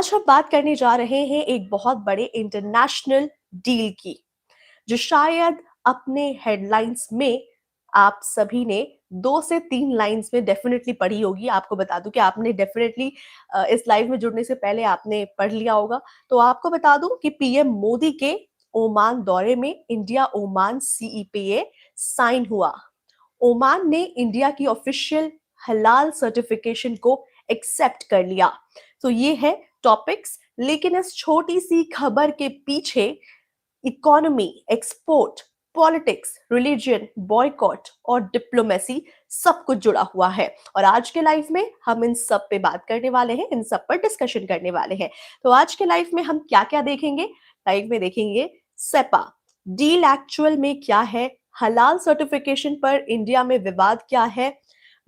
आज हम बात करने जा रहे हैं एक बहुत बड़े इंटरनेशनल डील की, जो शायद अपने हेडलाइंस में आप सभी ने 2 से 3 लाइन्स में डेफ़िनेटली पढ़ी होगी। आपको बता दूँ कि आपने डेफ़िनेटली इस लाइव में जुड़ने से पहले आपने पढ़ लिया होगा। तो आपको बता दूँ कि पीएम मोदी के ओमान दौरे में इंडिया-ओमान सीईपीए साइन हुआ। ओमान ने इंडिया की ऑफिशियल हलाल सर्टिफिकेशन को एक्सेप्ट कर लिया। तो ये है टॉपिक्स, लेकिन इस छोटी सी खबर के पीछे economy, export, politics, religion, boycott और डिप्लोमेसी सब कुछ जुड़ा हुआ है। और आज के लाइफ में हम इन सब पे बात करने वाले हैं, इन सब पर डिस्कशन करने वाले हैं। तो आज के लाइफ में हम क्या-क्या देखेंगे? लाइफ में देखेंगे सेपा, डील एक्चुअल में क्या है? हलाल सर्टिफिकेशन पर इंडिया में विवाद क्या है?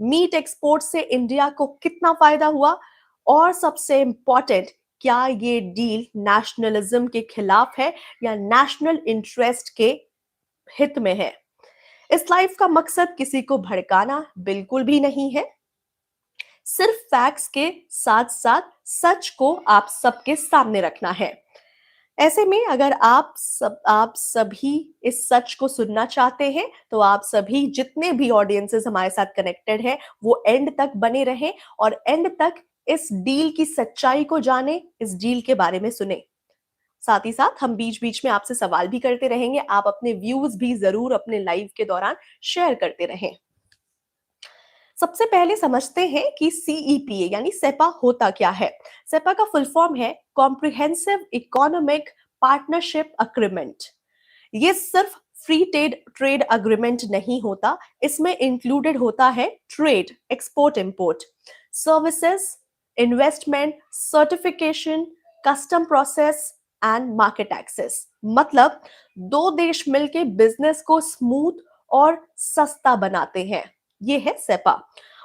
मीट एक्सपोर्ट से इंडिया को कितना फायदा हुआ? और सबसे इंपॉर्टेंट, क्या ये डील नेशनलिज्म के खिलाफ है या नेशनल इंटरेस्ट के हित में है? इस लाइफ का मकसद किसी को भड़काना बिल्कुल भी नहीं है, सिर्फ फैक्ट्स के साथ साथ सच को आप सबके सामने रखना है। ऐसे में अगर आप सभी इस सच को सुनना चाहते हैं, तो आप सभी जितने भी ऑडियंसेस हमारे साथ कनेक्टेड हैं, वो एंड तक बने रहें और एंड तक इस डील की सच्चाई को जाने, इस डील के बारे में सुने। साथ ही साथ हम बीच-बीच में आपसे सवाल भी करते रहेंगे। आप अपने व्यूज़ भी ज़रूर अपने लाइव के दौरान शेयर करते रहें। सबसे पहले समझते हैं कि सीईपीए यानी सेपा होता क्या है। सेपा का फुल फॉर्म है कॉम्प्रिहेंसिव इकोनॉमिक पार्टनरशिप एग्रीमेंट। ये सिर्फ फ्री ट्रेड ट्रेड एग्रीमेंट नहीं होता, इसमें इंक्लूडेड होता है trade, export import, services, investment, certification, custom process and market access. मतलब दो देश मिलके बिजनेस को स्मूथ और सस्ता बनाते हैं। ये है सेपा।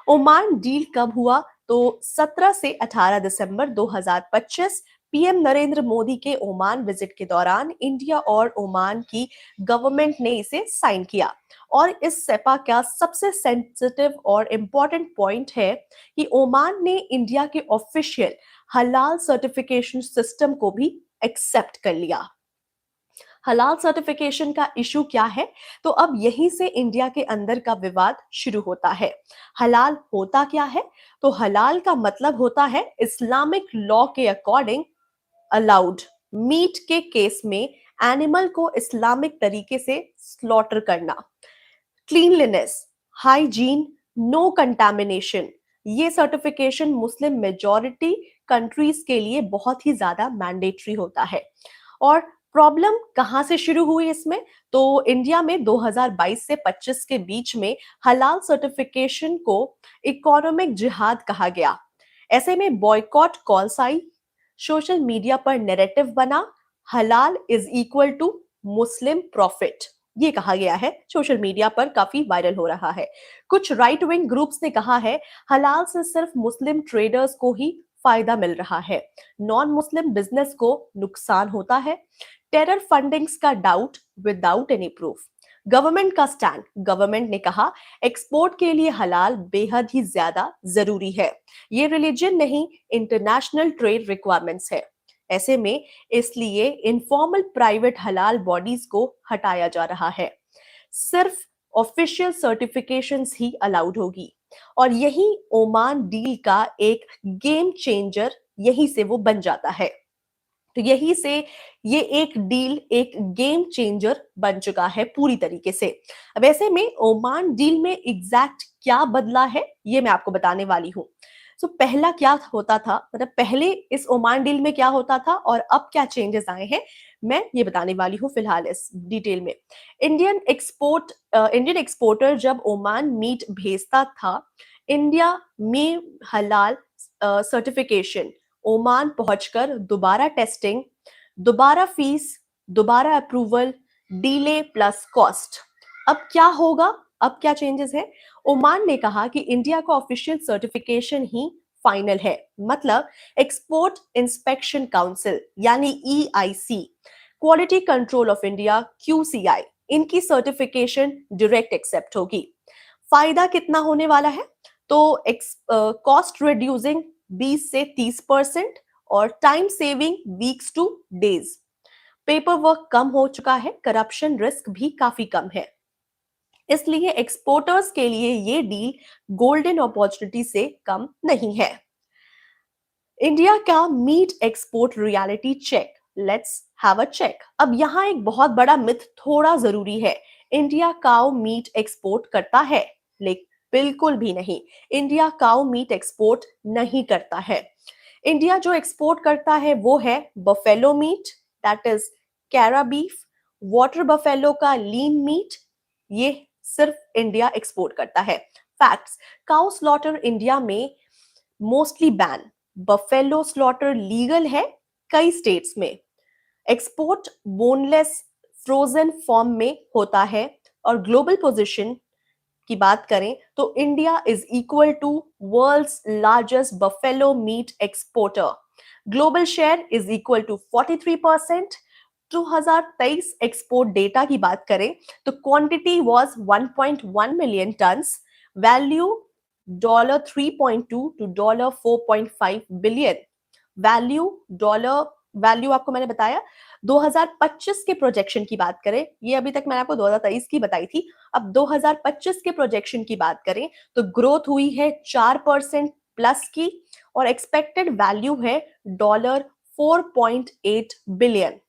ओमान डील कब हुआ? तो 17 से 18 दिसंबर 2025 पीएम नरेंद्र मोदी के ओमान विजिट के दौरान इंडिया और ओमान की गवर्नमेंट ने इसे साइन किया। और इस सेपा का सबसे सेंसिटिव और इम्पोर्टेंट पॉइंट है कि ओमान ने इंडिया के ऑफिशियल हलाल सर्टिफिकेशन सिस्टम को भी एक्सेप्ट कर लिया। हलाल सर्टिफिकेशन का इशू क्या है? तो अब यहीं से इंडिया के अंदर का विवाद शुरू होता है। हलाल होता क्या है? तो हलाल का मतलब होता है इस्लामिक लॉ के अकॉर्डिंग अलाउड। मीट के केस में एनिमल को इस्लामिक तरीके से स्लॉटर करना। क्लीनलीनेस, हाइजीन, नो कंटामिनेशन, ये सर्टिफिकेशन मुस्लिम मेजॉरिटी कंट्रीज के लिए बहुत ही ज्यादा मैंडेटरी होता है। और प्रॉब्लम कहां से शुरू हुई इसमें? तो इंडिया में 2022 से 25 के बीच में हलाल सर्टिफिकेशन को इकोनॉमिक जिहाद कहा गया। ऐसे में बॉयकॉट कॉल्स आई, सोशल मीडिया पर नैरेटिव बना, हलाल इज इक्वल टू मुस्लिम प्रॉफिट। ये कहा गया है, सोशल मीडिया पर काफी वायरल हो रहा है। कुछ राइट विंग ग्रुप्स ने कहा है हलाल से सिर्फ मुस्लिम ट्रेडर्स को ही फायदा मिल रहा है, नॉन मुस्लिम बिजनेस को नुकसान होता है। टेरर फंडिंग्स का doubt without any proof. Government का स्टैंड, गवर्नमेंट ने कहा एक्सपोर्ट के लिए हलाल बेहद ही ज्यादा जरूरी है, ये रिलीजन नहीं, इंटरनेशनल ट्रेड रिक्वायरमेंट्स है। ऐसे में इसलिए इनफॉर्मल प्राइवेट हलाल बॉडीज को हटाया जा रहा है, सिर्फ ऑफिशियल सर्टिफिकेशंस ही अलाउड होगी। और यही ओमान डील का एक गेम चेंजर, यहीं से वो बन जाता है। तो यही से ये एक डील एक गेम चेंजर बन चुका है पूरी तरीके से। अब ऐसे में ओमान डील में एग्जैक्ट क्या बदला है, ये मैं आपको बताने वाली हूँ। तो पहला क्या होता था, मतलब पहले इस ओमान डील में क्या होता था और अब क्या चेंजेस आए हैं, मैं ये बताने वाली हूँ फिलहाल इस डिटेल में। इंडियन एक्सपोर्टर जब ओमान मीट भेजता था, इंडिया में हलाल सर्टिफिकेशन ओमान पहुंचकर दोबारा टेस्टिंग, दोबारा फीस, दोबारा अप्रूवल, डीले प्लस कॉस्ट। अब क्या होगा? अब क्या चेंजेस है? ओमान ने कहा कि इंडिया का ऑफिशियल सर्टिफिकेशन ही फाइनल है। मतलब एक्सपोर्ट इंस्पेक्शन काउंसिल यानी EIC, quality control of India QCI, इनकी सर्टिफिकेशन डायरेक्ट एक्सेप्ट होगी। फायदा कितना होने वाला है? तो कॉस्ट रिड्यूसिंग 20 से 30%, और time saving weeks to days. Paper work कम हो चुका है, करप्शन रिस्क भी काफी कम है। इसलिए एक्सपोर्टर्स के लिए ये डील गोल्डन अपॉर्चुनिटी से कम नहीं है। इंडिया का meat export reality check, let's have a check. अब यहाँ एक बहुत बड़ा मिथ थोड़ा जरूरी है, इंडिया काउ मीट एक्सपोर्ट करता है, लेकिन बिल्कुल भी नहीं। इंडिया काउ मीट एक्सपोर्ट नहीं करता है। इंडिया जो एक्सपोर्ट करता है वो है buffalo meat, that is carabeef, water buffalo का लीन मीट, ये सिर्फ इंडिया एक्सपोर्ट करता है। फैक्ट्स, काउ स्लॉटर इंडिया में mostly ban, buffalo slaughter legal है कई स्टेट्स में। एक्सपोर्ट बोनलेस फ्रोजन फॉर्म में होता है। और ग्लोबल पोजीशन की बात करें तो India is equal to world's largest buffalo meat exporter. Global share is equal to 43%। 2023 export data की बात करें तो quantity was 1.1 million tons, value $3.2 to $4.5 billion. Value आपको मैंने बताया। 2025 के प्रोजेक्शन की बात करें, ये अभी तक मैंने आपको 2023 की बताई थी, अब 2025 के प्रोजेक्शन की बात करें तो ग्रोथ हुई है 4% प्लस की, और एक्सपेक्टेड वैल्यू है $4.8 बिलियन।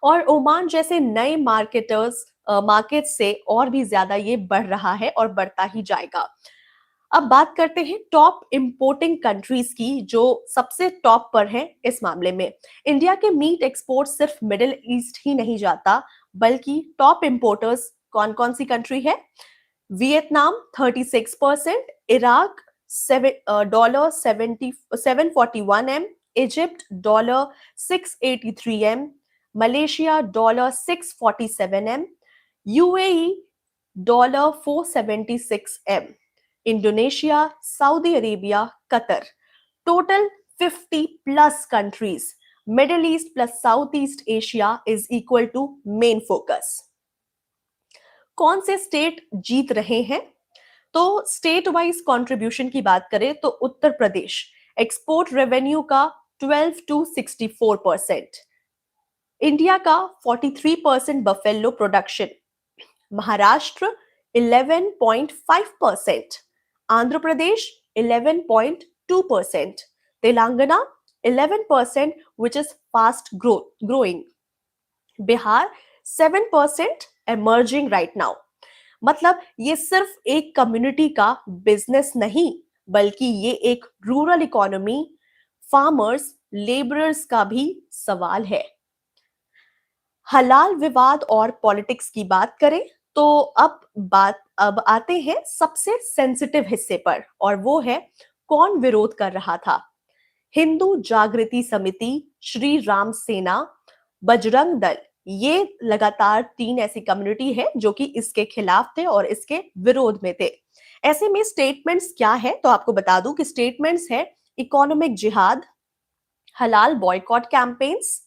और ओमान जैसे नए मार्केट से और भी ज्यादा ये बढ़ रहा है और बढ़ता ही जाएगा। अब बात करते हैं टॉप इंपोर्टिंग कंट्रीज की, जो सबसे टॉप पर है इस मामले में। इंडिया के मीट एक्सपोर्ट सिर्फ मिडिल ईस्ट ही नहीं जाता, बल्कि टॉप इंपोर्टर्स कौन कौन सी कंट्री है? Vietnam 36%, Iraq $741 M, Egypt $683 M, Malaysia $647 M, UAE $476 M, Indonesia, Saudi Arabia, Qatar. Total 50 plus countries. Middle East plus South East Asia is equal to main focus. कौन से स्टेट जीत रहे हैं? तो state wise contribution की बात करें तो Uttar Pradesh export revenue का 12 टू 64%, इंडिया का 43% buffalo production, Maharashtra 11.5%, Andhra Pradesh 11.2%, Telangana 11%, which is fast growing, Bihar 7%, emerging right now। मतलब ये सिर्फ एक कम्युनिटी का बिजनेस नहीं, बल्कि ये एक रूरल इकोनॉमी, फार्मर्स, लेबरर्स का भी सवाल है। हलाल विवाद और पॉलिटिक्स की बात करें तो अब आते हैं सबसे सेंसिटिव हिस्से पर, और वो है कौन विरोध कर रहा था। हिंदू जागृति समिति, श्री राम सेना, बजरंग दल, ये लगातार 3 ऐसी कम्युनिटी है जो कि इसके खिलाफ थे और इसके विरोध में थे। ऐसे में स्टेटमेंट्स क्या है तो आपको बता दूं कि स्टेटमेंट्स है इकोनॉमिक जिहाद, हलाल बॉयकॉट कैंपेन्स,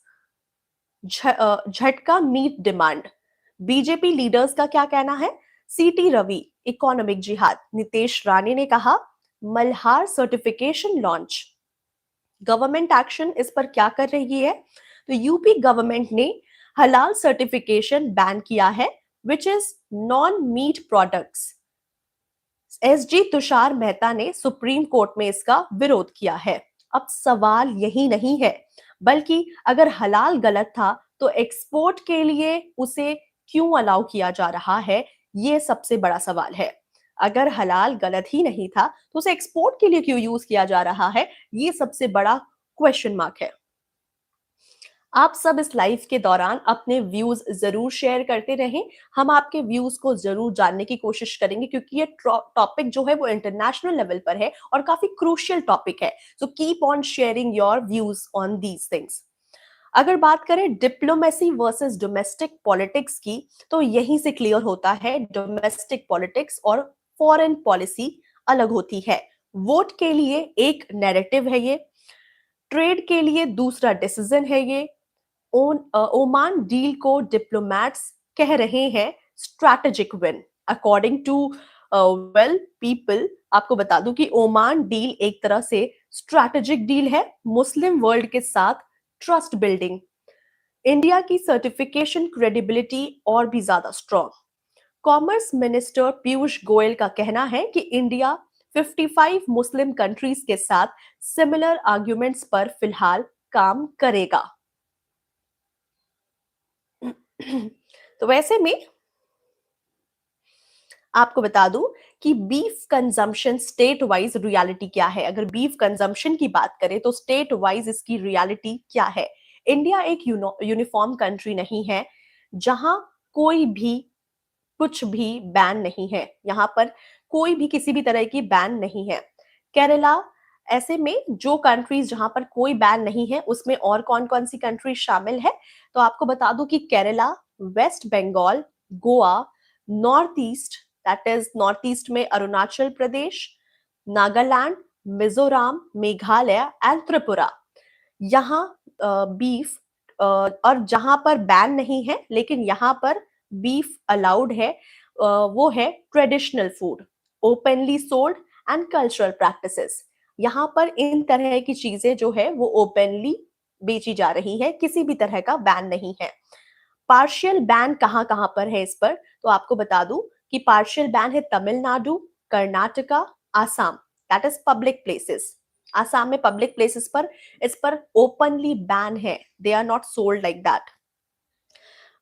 झटका मीट डिमांड। बीजेपी लीडर्स का क्या कहना है? सीटी रवि, इकोनॉमिक जिहाद। नितेश राणे ने कहा Malhar certification launch. Government action इस पर क्या कर रही है? तो यूपी गवर्नमेंट ने हलाल सर्टिफिकेशन बैन किया है, which is non meat products. SG Tushar Mehta ने सुप्रीम कोर्ट में इसका विरोध किया है। अब सवाल यही नहीं है, बल्कि अगर हलाल गलत था तो एक्सपोर्ट के लिए उसे क्यों अलाउ किया जा रहा है, ये सबसे बड़ा सवाल है। अगर हलाल गलत ही नहीं था तो उसे एक्सपोर्ट के लिए क्यों यूज किया जा रहा है, ये सबसे बड़ा क्वेश्चन मार्क है। आप सब इस लाइव के दौरान अपने व्यूज जरूर शेयर करते रहें, हम आपके व्यूज को जरूर जानने की कोशिश करेंगे, क्योंकि ये टॉपिक जो है वो इंटरनेशनल लेवल पर है और काफी क्रूशियल टॉपिक है। So keep on sharing your views on these things. अगर बात करें डिप्लोमेसी वर्सेस डोमेस्टिक पॉलिटिक्स की, तो यहीं से क्लियर होता है डोमेस्टिक पॉलिटिक्स और फॉरेन पॉलिसी अलग होती है। वोट के लिए एक नैरेटिव है ये, ट्रेड के लिए दूसरा डिसीजन है ये। ओमान डील को डिप्लोमैट्स कह रहे हैं strategic win, according to well people आपको बता दूं कि ओमान डील एक तरह से स्ट्रैटेजिक डील है, मुस्लिम वर्ल्ड के साथ ट्रस्ट बिल्डिंग, इंडिया की सर्टिफिकेशन क्रेडिबिलिटी और भी ज्यादा strong. Commerce minister Piyush Goyal का कहना है कि इंडिया 55 मुस्लिम कंट्रीज के साथ सिमिलर आर्ग्यूमेंट्स पर फिलहाल काम करेगा। तो वैसे में आपको बता दूं कि beef consumption state wise reality क्या है। अगर बीफ कंजम्पशन की बात करें तो स्टेट वाइज इसकी रियलिटी क्या है। इंडिया एक यूनिफॉर्म कंट्री नहीं है जहां कोई भी कुछ भी बैन नहीं है। यहाँ पर कोई भी किसी भी तरह की बैन नहीं है। केरला, ऐसे में जो कंट्रीज जहां पर कोई बैन नहीं है उसमें और कौन कौन सी कंट्रीज शामिल है, तो आपको बता दूं कि Kerala, West Bengal, Goa, North East, that is North East में अरुणाचल प्रदेश, नागालैंड, मिजोरम, मेघालय एंड त्रिपुरा। यहाँ बीफ और जहां पर बैन नहीं है लेकिन यहाँ पर बीफ अलाउड है, वो है traditional food, openly sold and cultural practices. यहाँ पर इन तरह की चीजें जो है वो ओपनली बेची जा रही है, किसी भी तरह का बैन नहीं है। पार्शियल बैन कहाँ कहाँ पर है इस पर, तो आपको बता दूं कि पार्शियल बैन है Tamil Nadu, Karnataka, Assam, that is public places. Assam में पब्लिक प्लेसेस पर इस पर ओपनली बैन है, they are not sold like that.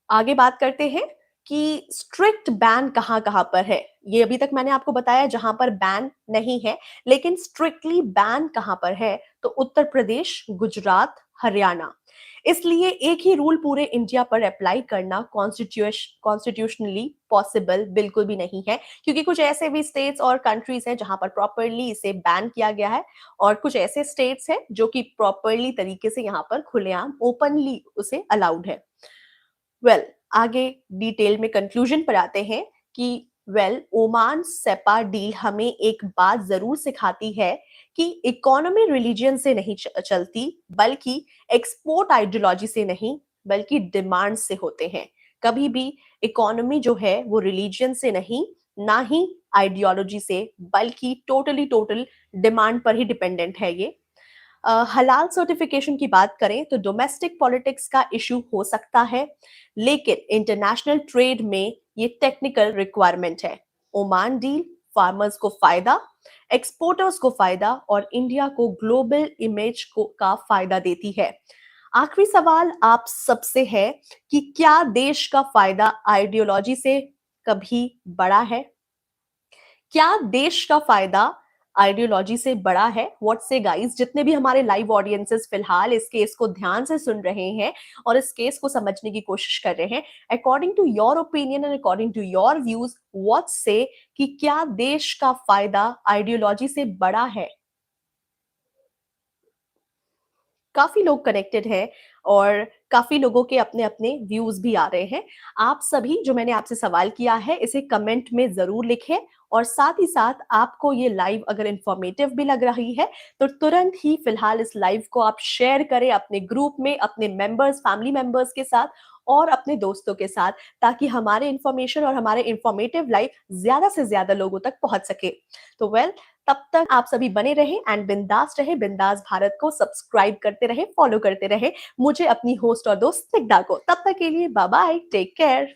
आगे बात करते हैं कि स्ट्रिक्ट बैन कहाँ कहाँ पर है। ये अभी तक मैंने आपको बताया जहां पर बैन नहीं है, लेकिन स्ट्रिक्टली बैन कहाँ पर है, तो उत्तर प्रदेश, गुजरात, हरियाणा। इसलिए एक ही रूल पूरे इंडिया पर अप्लाई करना कॉन्स्टिट्यूशनली पॉसिबल बिल्कुल भी नहीं है, क्योंकि कुछ ऐसे भी स्टेट्स और कंट्रीज हैं जहां पर प्रॉपरली इसे बैन किया गया है और कुछ ऐसे स्टेट्स हैं जो कि प्रॉपरली तरीके से यहाँ पर खुलेआम ओपनली उसे अलाउड है। वेल, आगे डिटेल में कंक्लूजन पर आते हैं कि ओमान सेपा डील हमें एक बात जरूर सिखाती है कि इकोनॉमी रिलीजन से नहीं चलती, बल्कि एक्सपोर्ट आइडियोलॉजी से नहीं, बल्कि डिमांड से होते हैं। कभी भी इकोनॉमी जो है वो रिलीजन से नहीं, ना ही आइडियोलॉजी से, बल्कि टोटल डिमांड पर ही डिपेंडेंट है ये। हलाल सर्टिफिकेशन की बात करें तो डोमेस्टिक पॉलिटिक्स का इशू हो सकता है, लेकिन इंटरनेशनल ट्रेड में ये टेक्निकल रिक्वायरमेंट है। ओमान डील फार्मर्स को फायदा, एक्सपोर्टर्स को फायदा और इंडिया को ग्लोबल इमेज को का फायदा देती है। आखिरी सवाल आप सबसे है कि क्या देश का फायदा आइडियोलॉजी से कभी बड़ा है? क्या देश का फायदा आइडियोलॉजी से बड़ा है? व्हाट से गाइस, जितने भी हमारे लाइव ऑडियंसेस फिलहाल इस केस को ध्यान से सुन रहे हैं और इस केस को समझने की कोशिश कर रहे हैं, according to your opinion and according to your views, what say कि क्या देश का फायदा आइडियोलॉजी से बड़ा है? काफी लोग कनेक्टेड हैं और काफी लोगों के अपने अपने व्यूज भी आ रहे हैं। आप सभी जो मैंने आपसे सवाल किया है इसे कमेंट में जरूर लिखें और साथ ही साथ आपको ये लाइव अगर इंफॉर्मेटिव भी लग रही है तो तुरंत ही फिलहाल इस लाइव को आप शेयर करें अपने ग्रुप में, अपने मेंबर्स, फैमिली मेंबर्स के साथ और अपने दोस्तों के साथ, ताकि हमारे इंफॉर्मेशन और हमारे इंफॉर्मेटिव लाइव ज्यादा से ज्यादा लोगों तक पहुंच सके। तो तब तक आप सभी बने रहें एंड बिंदास रहे, बिंदास भारत को सब्सक्राइब करते रहे, फॉलो करते रहे मुझे, अपनी होस्ट और दोस्त स्निग्धा को। तब तक के लिए बाय बाय, टेक केयर।